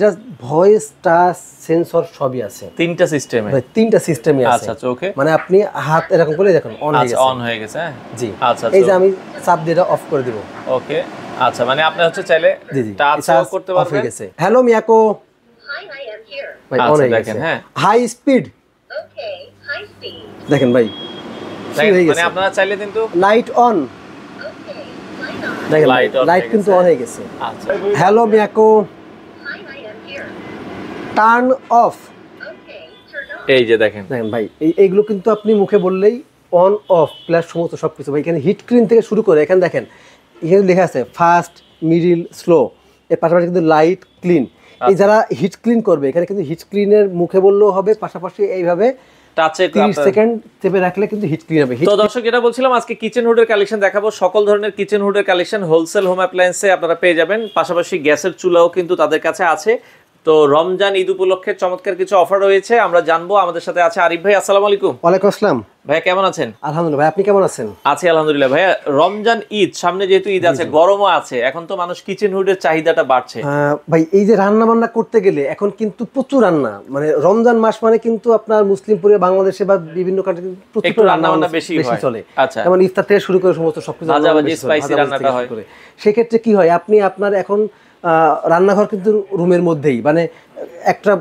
এটা voice touch sensor সবই আছে তিনটা সিস্টেমে তিনটা সিস্টেমই আছে। আচ্ছা আচ্ছা ওকে মানে আপনি হাত এরকম করে দেখুন অন হয়ে গেছে। অন হয়ে গেছে হ্যাঁ জি আচ্ছা এই যে আমি চাপ দিয়ে এটা অফ করে দিব। ওকে আচ্ছা মানে আপনি হচ্ছে চাইলে জি জি টাচ করতে অফ হয়ে পারবেন। গেছে। Hello Miyako Hi, I am here. ভাই অন আচ্ছা হয়ে দেখেন গেছে। হ্যাঁ high speed Okay, high speed. দেখেন ভাই মানে আপনারা চাইলে কিন্তু light on Okay, light on. দেখেন Light on লাইট হয়ে কিন্তু গেছে। অন হয়ে গেছে। আচ্ছা hello Miyako Hi, I am here. Turn off Okay, turn on. এই যে দেখেন দেখেন ভাই এইগুলো কিন্তু আপনি মুখে বললেই অন অফ প্লাস সমস্ত সবকিছু ভাই। এখানে হিট স্ক্রিন থেকে শুরু করে এখানে দেখেন এখানে লেখা আছে ফাস্ট মিডিল স্লো, এর পাশাপাশি কিন্তু লাইট ক্লিন। এই যারা হিট ক্লিন করবে এখানে কিন্তু হিট স্ক্রিনের মুখে বললেও হবে, পাশাপাশি এইভাবে টাচে 30 সেকেন্ড চেপে রাখলে কিন্তু হিট ক্লিন হবে। তো দর্শক এটা বলছিলাম আজকে কিচেন হুডের কালেকশন দেখাবো। সকল ধরনের কিচেন হুডের কালেকশন হোলসেল হোম অ্যাপ্লায়েন্সে আপনারা পেয়ে যাবেন। পাশাপাশি গ্যাসের চুলাও কিন্তু তাদের কাছে আছে। তো রমজান ঈদ উপলক্ষে চমৎকার কিছু অফার রয়েছে, আমরা জানবো। আমাদের সাথে আছে আরিফ ভাই। আসসালামু আলাইকুম। ওয়ালাইকুম আসসালাম ভাইয়া কেমন আছেন? আলহামদুলিল্লাহ ভাই, আপনি কেমন আছেন? আছি আলহামদুলিল্লাহ। ভাইয়া রমজান ঈদ সামনে, যেহেতু ঈদ আছে, গরমও আছে, এখন তো মানুষ কিচেন হুডের চাহিদাটা বাড়ছে। ভাই এই যে রান্না বান্না করতে গেলে এখন কিন্তু প্রচুর রান্না, মানে রমজান মাস মানে কিন্তু আপনার মুসলিম পরিবার বাংলাদেশে বা বিভিন্ন কান্ট্রি প্রচুর রান্না বান্না বেশি চলে। আচ্ছা যেমন ইফতার থেকে শুরু করে সমস্ত সবকিছু স্পাইসি রান্নাটা হয়। সেক্ষেত্রে কি হয়, আপনি আপনার এখন রান্নাঘর কিন্তু রুমের মধ্যেই, মানে একটা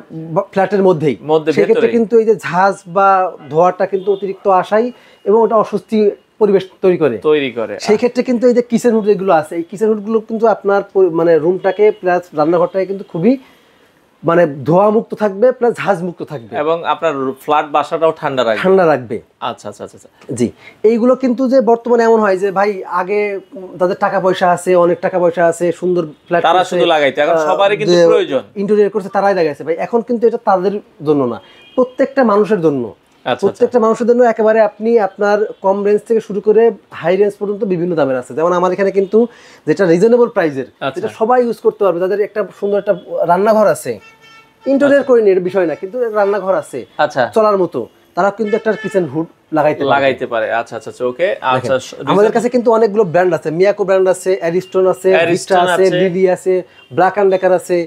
ফ্ল্যাটের মধ্যেই, সেক্ষেত্রে কিন্তু এই যে ঝাঁজ বা ধোঁয়াটা কিন্তু অতিরিক্ত আসাই এবং ওটা অস্বস্তি পরিবেশ তৈরি করে। সেই ক্ষেত্রে কিন্তু এই যে কিচেন হুড যেগুলো আছে, এই কিচেন হুডগুলো কিন্তু আপনার মানে রুমটাকে প্লাস রান্নাঘরটাকে কিন্তু খুবই মানে ধোঁয়া মুক্ত থাকবে, প্লাস ঝাঁজ মুক্ত থাকবে এবং আপনার ফ্ল্যাট বাসাটাও ঠান্ডা রাখবে। আচ্ছা আচ্ছা আচ্ছা জি। এইগুলো কিন্তু যে বর্তমানে এমন হয় যে ভাই আগে তাদের টাকা পয়সা আছে, অনেক টাকা পয়সা আছে, সুন্দর ফ্ল্যাট তারা শুধু লাগাইতে, এখন সবারই কিন্তু প্রয়োজন, ইন্টেরিয়র করছে তারাই লাগাইছে ভাই। এখন কিন্তু এটা তাদের জন্য না, প্রত্যেকটা মানুষের জন্য। প্রত্যেকটা মানুষের জন্য একেবারে আপনি আপনার কম রেঞ্জ থেকে শুরু করে হাই রেঞ্জ পর্যন্ত বিভিন্ন দামের আছে। যেমন আমার এখানে কিন্তু যেটা রিজনেবল প্রাইসের, যেটা সবাই ইউজ করতে পারবে, যাদের একটা সুন্দর একটা রান্নাঘর আছে, ইন্টেরিয়র করে নিয়ে বিষয় না, কিন্তু রান্নাঘর আছে চলার মতো, তারা কিন্তু একটা কিচেন হুড লাগাইতে পারে। আচ্ছা আচ্ছা ওকে। আচ্ছা আমাদের কাছে কিন্তু অনেকগুলো ব্র্যান্ড আছে, মিয়াকো ব্র্যান্ড আছে, অ্যারিস্টন আছে, ভিস্টা আছে, লিলি আছে, ব্ল্যাক অ্যান্ড ডেকার আছে,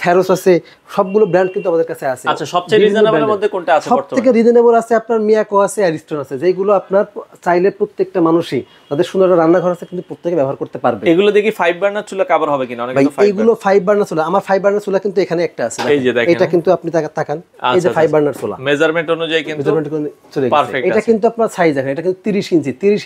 ফেরোস আছে, সবগুলো ব্র্যান্ড কিন্তু আমাদের কাছে আছে। আচ্ছা সবচেয়ে রিজনেবলের মধ্যে কোনটা আছে বর্তমানে? সবথেকে রিজনেবল আছে আপনার মিয়াকো আছে, অ্যারিস্টন আছে, যেগুলো আপনার চাইলে প্রত্যেকটা মানুষই তাদের সুন্দর রান্নাঘর আছে কিন্তু প্রত্যেকে ব্যবহার করতে পারবে। এগুলো দেখি 5 বার্নার চুলা কভার হবে কিনা? অনেক কিন্তু এইগুলো 5 বার্নার চুলা, আমার 5 বার্নার চুলা কিন্তু এখানে একটা আছে, এই যে দেখেন, এটা কিন্তু আপনি তাকান, এই যে 5 বার্নার চুলা মেজারমেন্ট অনুযায়ী কিন্তু পারফেক্ট। এটা কিন্তু আপনার সাইজ আছে, এটা কিন্তু 30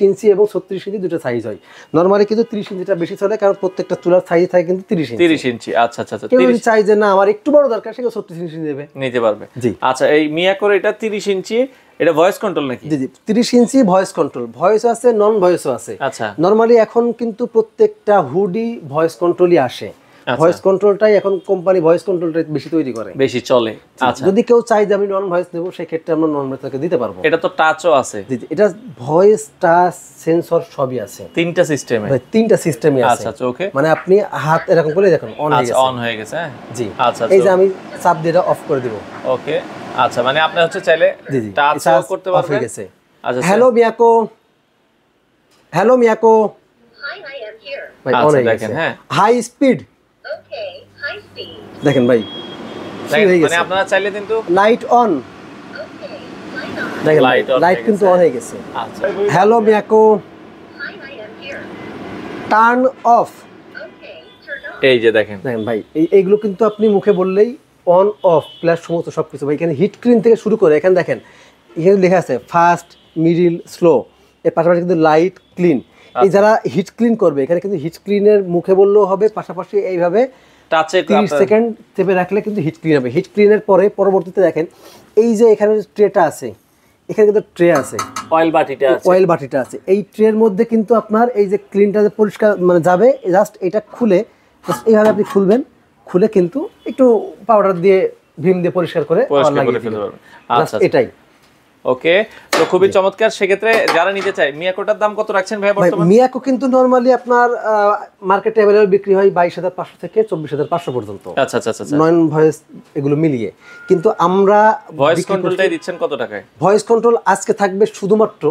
ইঞ্চি এবং 36 ইঞ্চি দুটো সাইজ হয়। নরমালি কিন্তু 30 ইঞ্চিটা বেশি চলে, কারণ প্রত্যেকটা চুলার সাইজ থাকে কিন্তু 30 ইঞ্চি। আচ্ছা আচ্ছা আচ্ছা। কেউ যদি চাই যে না আমার একটু বড় দরকার, সে 36 ইঞ্চি নিতে পারবে। জি আচ্ছা। এই মিয়াকোর এটা 30 ইঞ্চি, এটা ভয়েস কন্ট্রোল নাকি? জি জি 30 ইঞ্চি ভয়েস কন্ট্রোল, ভয়েস আছে, নন ভয়েসও আছে। আচ্ছা নরমালি এখন কিন্তু প্রত্যেকটা হুডি ভয়েস কন্ট্রোলই আসে। ভয়েস কন্ট্রোলটাই এখন কোম্পানি ভয়েস কন্ট্রোলটা বেশি তৈরি করে, বেশি চলে। আচ্ছা যদি কেউ চাই যে আমি নন ভয়েস নেব, সেই ক্ষেত্রে আমরা নন ভয়েস তাকে দিতে পারবো। এটা তো টাচও আছে? জি জি এটা ভয়েস টাচ সেন্সর সবই আছে, তিনটা সিস্টেমে। তিনটা সিস্টেমই আছে। আচ্ছা আচ্ছা ওকে। মানে আপনি হাত এরকম করে দেখুন অন হয়ে গেছে হ্যাঁ জি। আচ্ছা এই যে আমি চাপ দিয়ে এটা অফ করে দিব। ওকে আচ্ছা মানে আপনি হচ্ছে চাইলে টাচ করতে পারবেন। হয়ে গেছে। আচ্ছা hello Miyako Hi, I am here. ভাই অন হয়ে দেখেন হ্যাঁ high speed Okay, high speed. দেখেন ভাই মানে আপনারা চাইলে কিন্তু light on Okay, light on. দেখেন on লাইট হয়ে কিন্তু অন হয়ে গেছে। আচ্ছা hello Miyako Hi, I am here. Turn off Okay, turn on. এই যে দেখেন ভাই এইগুলো কিন্তু আপনি মুখে বললেই অন অফ প্লাস সমস্ত সবকিছু ভাই। এখানে হিট স্ক্রিন থেকে শুরু করে এখানে দেখেন এখানে লেখা আছে ফাস্ট মিডিল স্লো, এর পাশাপাশি কিন্তু লাইট ক্লিন। এই যারা হিট ক্লিন করবে এখানে কিন্তু হিট স্ক্রিনের মুখে বললেও হবে, পাশাপাশি এইভাবে টাচে 30 সেকেন্ড চেপে রাখলে কিন্তু হিট ক্লিন হবে। হিট ক্লিনের পরে পরবর্তীতে দেখেন এই যে এখানে ট্রেটা আছে, এখানে কিন্তু ট্রে আছে, অয়েল বাটিটা আছে। এই ট্রের মধ্যে কিন্তু আপনার এই যে ক্লিনটা যে পরিষ্কার মানে যাবে, জাস্ট এটা খুলে এইভাবে আপনি খুলবেন, খুলে কিন্তু একটু পাউডার দিয়ে ভিম দিয়ে পরিষ্কার করে ফেলতে পারবেন। আচ্ছা এটাই ওকে। তো খুবই চমৎকার। সেক্ষেত্রে যারা নিতে চায়, মিয়াকোটার দাম কত রাখছেন ভাই বর্তমানে? মিয়াকো কিন্তু নরমালি আপনার মার্কেটে अवेलेबल বিক্রি হয় 22,500 থেকে 24,500 পর্যন্ত। আচ্ছা আচ্ছা আচ্ছা নন ভয়েস এগুলো মিলিয়ে, কিন্তু আমরা ভয়েস কন্ট্রোলটাই দিচ্ছেন কত টাকায়? ভয়েস কন্ট্রোল আজকে থাকবে শুধুমাত্র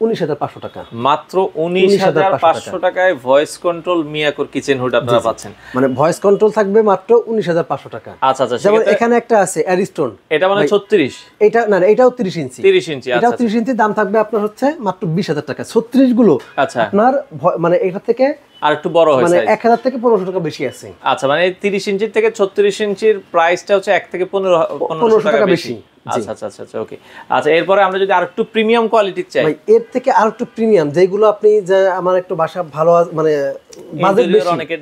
19,500 টাকা। মাত্র 19,500 টাকায় ভয়েস কন্ট্রোল মিয়াকোর কিচেন হুড আপনারা পাচ্ছেন। মানে ভয়েস কন্ট্রোল থাকবে মাত্র 19,500 টাকা। আচ্ছা আচ্ছা, যেমন এখানে একটা আছে অ্যারিস্টোন, এটা মানে 36, এটা না এটাও 30 ইঞ্চি, 30 ইঞ্চি। এটাও 30 ইঞ্চি, দাম থাকবে আপনার হচ্ছে মাত্র 20,000 টাকা। 36 গুলো আচ্ছা আপনার মানে এটা থেকে আর একটু বড় হয়, মানে সাইজ 1000 থেকে 1500 টাকা বেশি আছে। আচ্ছা, মানে 30 ইঞ্চির থেকে 36 ইঞ্চির প্রাইসটা হচ্ছে 1 থেকে 1500 টাকা বেশি। আচ্ছা আচ্ছা আচ্ছা, ওকে। আচ্ছা, এরপরে আমরা যদি আরেকটু প্রিমিয়াম কোয়ালিটির চাই, ভাই এর থেকে আরেকটু প্রিমিয়াম, যেগুলো আপনি যে আমার একটু বাসা ভালো মানে বাজেট বেশি, অনেকে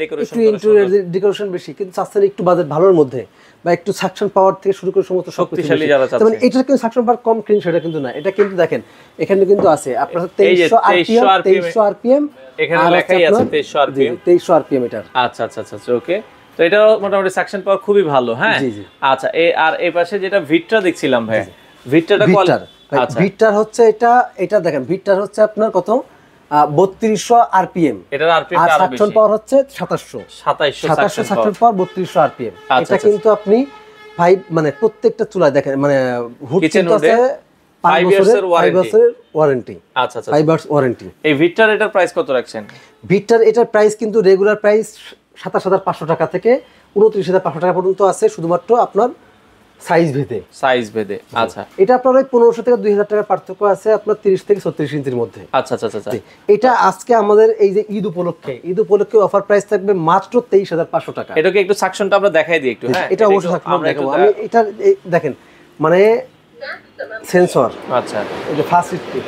ডেকোরেশন বেশি কিন্তু চাচ্ছেন একটু বাজেট ভালোর মধ্যে, বা একটু সাকশন পাওয়ার থেকে শুরু করে সমস্ত শক্তিশালী যারা চাচ্ছেন, মানে এটা কিন্তু সাকশন পাওয়ার কম ক্লিন সেটা কিন্তু না। এটা কিন্তু দেখেন এখানে কিন্তু আছে আপনার 2300 আরপিএম, এখানে লেখাই আছে 2300 আরপিএম, 2300 আরপিএম এটা। আচ্ছা আচ্ছা আচ্ছা, ওকে। তো এটা মোটামুটি সাকশন পাওয়ার খুবই ভালো। হ্যাঁ, আচ্ছা। আর এই পাশে যেটা ভিটটা দেখছিলাম ভাই, ভিটটাটা আচ্ছা, ভিটটার হচ্ছে এটা দেখেন, ভিটটার হচ্ছে আপনার কত 3200 আরপিএম, এটার আরপিএম আর সাকশন পাওয়ার হচ্ছে 2700 সাকশন পাওয়ার 3200 আরপিএম। এটা কিন্তু আপনি ভাই মানে প্রত্যেকটা চুলায় দেখেন, মানে হুড কিন্তু আছে 5 বছরের ওয়ারেন্টি। আচ্ছা আচ্ছা, 5 ইয়ার্স ওয়ারেন্টি। এই ভিটটার এটার প্রাইস কত রাখছেন? ভিটটার এটার প্রাইস কিন্তু রেগুলার প্রাইস 27,500 টাকা থেকে 29,500 টাকা পর্যন্ত আছে, শুধুমাত্র আপনার সাইজ ভেদে। আচ্ছা, এটা আপনার ওই 1500 থেকে 2000 টাকার পার্থক্য আছে আপনার 30 থেকে 36 ইঞ্চির মধ্যে। আচ্ছা আচ্ছা আচ্ছা, এটা আজকে আমাদের এই যে ঈদ উপলক্ষে অফার প্রাইস থাকবে মাত্র 23,500 টাকা। এটাকে একটু সাকশনটা আমরা দেখাই দিই একটু। হ্যাঁ, এটা অবশ্যই আমরা দেখাবো। আমি এটা দেখেন মানে সেন্সর, আচ্ছা, এই যে ফাস্ট স্পিড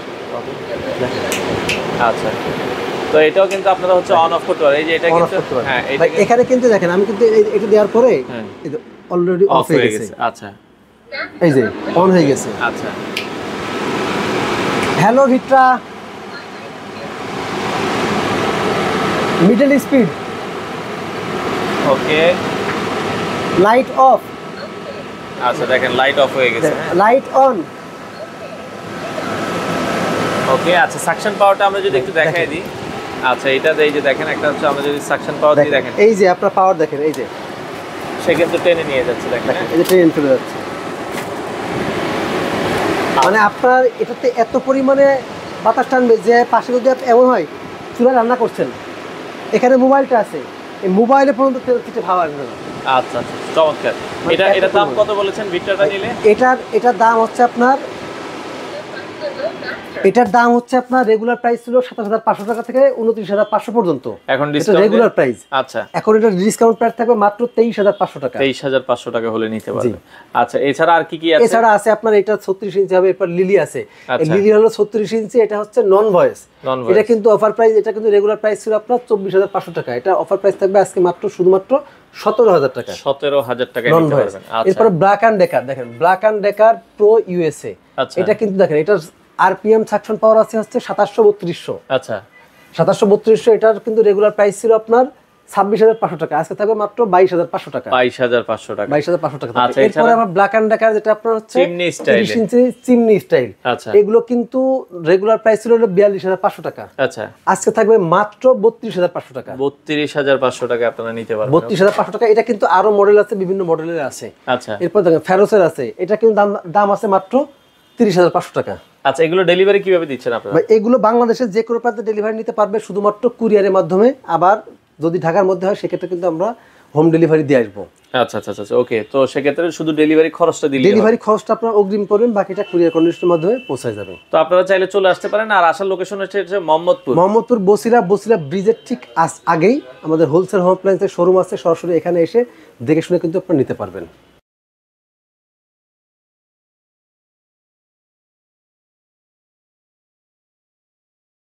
দেখেন। আচ্ছা, তো এটাও কিন্তু আপনারা হচ্ছে অন অফ করতে পারেন। এই যে এটা কিন্তু হ্যাঁ, এখানে কিন্তু দেখেন আমি কিন্তু এটা দেওয়ার পরে অলরেডি অফ হয়ে গেছে। আচ্ছা, এই যে অন হয়ে গেছে। আচ্ছা, হ্যালো ভিট্রা, middle speed, okay, light off. আচ্ছা, দেখেন লাইট অফ হয়ে গেছে, লাইট অন, ওকে। আচ্ছা, সাকশন পাওয়ারটা আমরা যদি একটু দেখাই দিই। আচ্ছা, এটাতে এই যে দেখেন একটা হচ্ছে আমরা যদি সাকশন পাওয়ার দিই, দেখেন এই যে আপনার পাওয়ার দেখেন, এই যে সে কিন্তু টেনে নিয়ে যাচ্ছে, দেখেন এই যে টেনে চলে যাচ্ছে। মানে আপনার এটাতে এত পরিমাণে বাতাস টানবে যে পাশে যদি এমন হয় চুলা রান্না করছেন, এখানে মোবাইলটা আছে, এই মোবাইলে পর্যন্ত কিছু ভাবা আসবে না। আচ্ছা আচ্ছা, চমৎকার। এটার দাম কত বলেছেন ভিট্টাটা নিলে? এটার দাম হচ্ছে আপনার রেগুলার প্রাইস ছিল 27,500 টাকা থেকে 29,500 পর্যন্ত। এখন রেগুলার প্রাইস। আচ্ছা, এখন এটা ডিসকাউন্ট প্রাইস থাকবে মাত্র 23,500 টাকা। 23,500 টাকা হলে নিতে পারবেন। আচ্ছা, এছাড়া আর কি আছে? এছাড়া আছে আপনার এটা 36 ইঞ্চি হবে, এরপর লিলি আছে। লিলি হলো 36 ইঞ্চি, এটা হচ্ছে নন ভয়েস। এটা কিন্তু অফার প্রাইস, এটা কিন্তু রেগুলার প্রাইস ছিল আপনার 24,500 টাকা। এটা অফার প্রাইস থাকবে আজকে মাত্র শুধুমাত্র 17,000 টাকা। 17,000 টাকা নিতে পারবেন। আচ্ছা, এরপর ব্ল্যাক এন্ড ডেকার দেখেন, Black and Decker pro USA. এটা কিন্তু দেখেন এটার আরপিএম সাকশন পাওয়ার আছে হচ্ছে 2700। আচ্ছা, 2700। এটার কিন্তু রেগুলার প্রাইস ছিল আপনার 26,500 টাকা, আজকে থাকবে মাত্র 22,500 টাকা। 22,500 টাকা। 22,500 টাকা। আচ্ছা, এরপরে আমার ব্ল্যাক এন্ড ডেকার যেটা আপনার হচ্ছে 30 ইঞ্চি চিমনি স্টাইল। আচ্ছা, এগুলো কিন্তু রেগুলার প্রাইস ছিল 42,500 টাকা। আচ্ছা, আজকে থাকবে মাত্র 32,500 টাকা। 32,500 টাকা আপনারা নিতে পারবেন। 32,500 টাকা। এটা কিন্তু আরো মডেল আছে, বিভিন্ন মডেলের আছে। আচ্ছা, এরপর দেখেন ফেরোসের আছে, এটা কিন্তু দাম আছে মাত্র 30,500 টাকা। আচ্ছা, এগুলো ডেলিভারি কিভাবে দিচ্ছেন আপনারা? এগুলো বাংলাদেশের যে কোনো প্রান্তে ডেলিভারি নিতে পারবে শুধুমাত্র কুরিয়ারের মাধ্যমে। আবার যদি ঢাকার মধ্যে হয় সেক্ষেত্রে কিন্তু আমরা হোম ডেলিভারি দিয়ে আসবো। আচ্ছা আচ্ছা আচ্ছা, ওকে। তো সেক্ষেত্রে শুধু ডেলিভারি খরচটা দিলে, ডেলিভারি খরচটা আপনারা অগ্রিম করবেন, বাকিটা কুরিয়ার কন্ডিশনের মাধ্যমে পৌঁছে যাবে। তো আপনারা চাইলে চলে আসতে পারেন। আর আসার লোকেশন হচ্ছে মোহাম্মদপুর বসিলা ব্রিজের ঠিক আগেই আমাদের হোলসেল হোম অ্যাপ্লায়েন্সের শোরুম আছে। সরাসরি এখানে এসে দেখে শুনে কিন্তু আপনারা নিতে পারবেন।